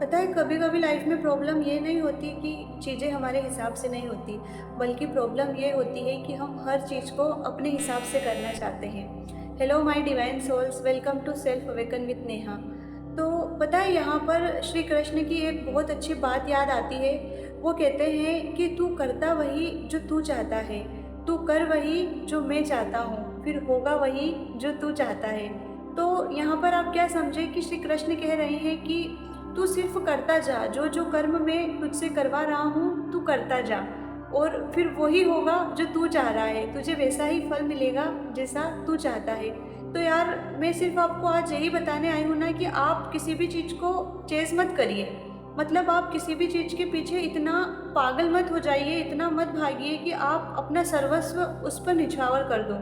पता है कभी कभी लाइफ में प्रॉब्लम ये नहीं होती कि चीज़ें हमारे हिसाब से नहीं होती, बल्कि प्रॉब्लम ये होती है कि हम हर चीज़ को अपने हिसाब से करना चाहते हैं। Hello my divine souls, welcome to self awaken with Neha. तो पता है यहाँ पर श्री कृष्ण की एक बहुत अच्छी बात याद आती है। वो कहते हैं कि तू करता वही जो तू चाहता है, तू कर वही जो मैं चाहता हूँ, फिर होगा वही जो तू चाहता है। तो यहाँ पर आप क्या समझे कि श्री कृष्ण कह रहे हैं कि तू सिर्फ करता जा, जो जो कर्म मैं तुझसे करवा रहा हूँ तू करता जा, और फिर वही होगा जो तू चाह रहा है, तुझे वैसा ही फल मिलेगा जैसा तू चाहता है। तो यार मैं सिर्फ आपको आज यही बताने आई हूँ ना कि आप किसी भी चीज़ को चेस मत करिए। मतलब आप किसी भी चीज़ के पीछे इतना पागल मत हो जाइए, इतना मत भागिए कि आप अपना सर्वस्व उस पर निछावर कर दो।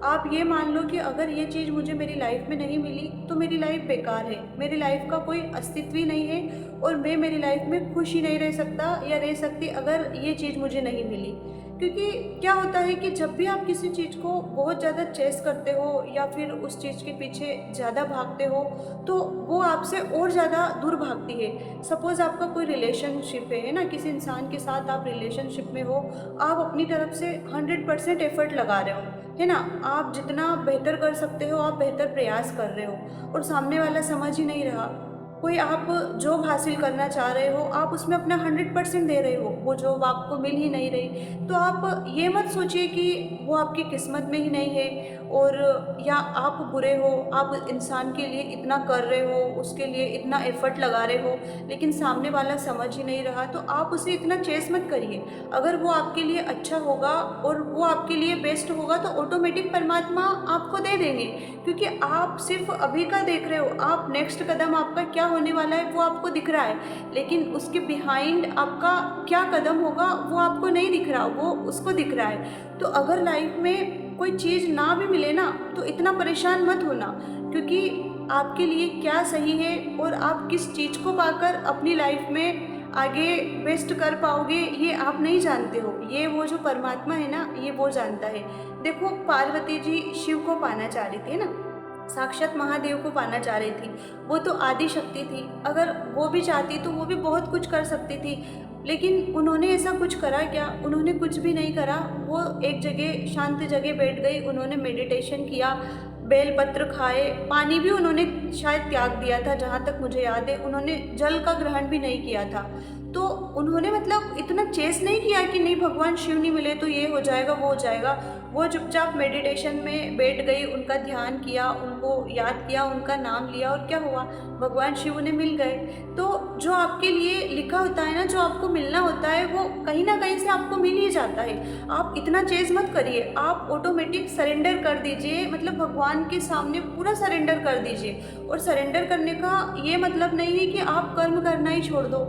आप ये मान लो कि अगर ये चीज़ मुझे मेरी लाइफ में नहीं मिली तो मेरी लाइफ बेकार है, मेरी लाइफ का कोई अस्तित्व ही नहीं है, और मैं मेरी लाइफ में खुश ही नहीं रह सकता या रह सकती अगर ये चीज़ मुझे नहीं मिली। क्योंकि क्या होता है कि जब भी आप किसी चीज़ को बहुत ज़्यादा चेस करते हो या फिर उस चीज़ के पीछे ज़्यादा भागते हो, तो वो आपसे और ज़्यादा दूर भागती है। सपोज़ आपका कोई रिलेशनशिप है ना, किसी इंसान के साथ आप रिलेशनशिप में हो, आप अपनी तरफ से 100% एफर्ट लगा रहे हो, है ना, आप जितना बेहतर कर सकते हो आप बेहतर प्रयास कर रहे हो, और सामने वाला समझ ही नहीं रहा। कोई आप जॉब हासिल करना चाह रहे हो, आप उसमें अपना 100% दे रहे हो, वो जॉब आपको मिल ही नहीं रही, तो आप ये मत सोचिए कि वो आपकी किस्मत में ही नहीं है, और या आप बुरे हो, आप इंसान के लिए इतना कर रहे हो, उसके लिए इतना एफर्ट लगा रहे हो, लेकिन सामने वाला समझ ही नहीं रहा, तो आप उसे इतना चेस मत करिए। अगर वो आपके लिए अच्छा होगा और वो आपके लिए बेस्ट होगा तो ऑटोमेटिक परमात्मा आपको दे देंगे, क्योंकि आप सिर्फ अभी का देख रहे हो, आप नेक्स्ट कदम आपका क्या होने वाला है वो आपको दिख रहा है, लेकिन उसके बिहाइंड आपका क्या कदम होगा वो आपको नहीं दिख रहा, वो उसको दिख रहा है। तो अगर लाइफ में कोई चीज़ ना भी मिले ना तो इतना परेशान मत होना, क्योंकि आपके लिए क्या सही है और आप किस चीज़ को पाकर अपनी लाइफ में आगे बेस्ट कर पाओगे ये आप नहीं जानते हो, ये वो जो परमात्मा है ना ये वो जानता है। देखो पार्वती जी शिव को पाना चाह रही थी ना, साक्षात महादेव को पाना चाह रही थी, वो तो आदि शक्ति थी, अगर वो भी चाहती तो वो भी बहुत कुछ कर सकती थी, लेकिन उन्होंने ऐसा कुछ करा क्या? उन्होंने कुछ भी नहीं करा। वो एक जगह शांत जगह बैठ गई, उन्होंने मेडिटेशन किया, बेलपत्र खाए, पानी भी उन्होंने शायद त्याग दिया था, जहाँ तक मुझे याद है उन्होंने जल का ग्रहण भी नहीं किया था। तो उन्होंने मतलब इतना चेस नहीं किया कि नहीं भगवान शिव नहीं मिले तो ये हो जाएगा वो हो जाएगा। वो चुपचाप मेडिटेशन में बैठ गई, उनका ध्यान किया, उनको याद किया, उनका नाम लिया, और क्या हुआ, भगवान शिव उन्हें मिल गए। तो जो आपके लिए लिखा होता है ना, जो आपको मिलना होता है वो कहीं ना कहीं से आपको मिल ही जाता है। आप इतना चेज मत करिए, आप ऑटोमेटिक सरेंडर कर दीजिए, मतलब भगवान के सामने पूरा सरेंडर कर दीजिए। और सरेंडर करने का ये मतलब नहीं है कि आप कर्म करना ही छोड़ दो,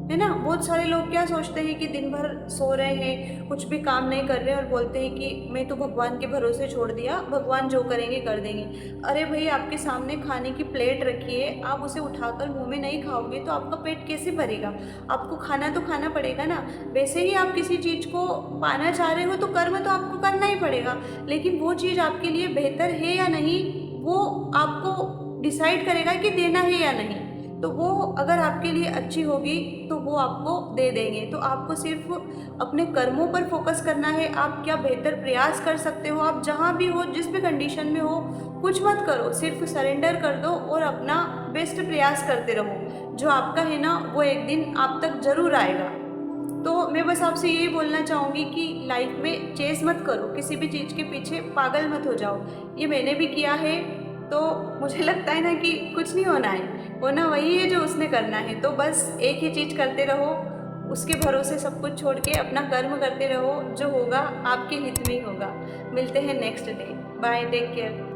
है ना। बहुत सारे लोग क्या सोचते हैं कि दिन भर सो रहे हैं, कुछ भी काम नहीं कर रहे हैं, और बोलते हैं कि मैं तो भगवान के भरोसे छोड़ दिया, भगवान जो करेंगे कर देंगे। अरे भाई, आपके सामने खाने की प्लेट रखी है, आप उसे उठाकर मुंह में नहीं खाओगे तो आपका पेट कैसे भरेगा? आपको खाना तो खाना पड़ेगा ना। वैसे ही आप किसी चीज़ को पाना चाह रहे हो तो कर्म तो आपको करना ही पड़ेगा, लेकिन वो चीज़ आपके लिए बेहतर है या नहीं वो आपको डिसाइड करेगा कि देना है या नहीं। तो वो अगर आपके लिए अच्छी होगी तो वो आपको दे देंगे। तो आपको सिर्फ अपने कर्मों पर फोकस करना है, आप क्या बेहतर प्रयास कर सकते हो, आप जहाँ भी हो, जिस भी कंडीशन में हो, कुछ मत करो, सिर्फ सरेंडर कर दो और अपना बेस्ट प्रयास करते रहो। जो आपका है ना वो एक दिन आप तक ज़रूर आएगा। तो मैं बस आपसे यही बोलना चाहूँगी कि लाइफ में चेस मत करो, किसी भी चीज़ के पीछे पागल मत हो जाओ। ये मैंने भी किया है, तो मुझे लगता है ना कि कुछ नहीं होना है, होना वही है जो उसने करना है। तो बस एक ही चीज़ करते रहो, उसके भरोसे सब कुछ छोड़ के अपना कर्म करते रहो, जो होगा आपके हित में ही होगा। मिलते हैं next day. Bye, take care.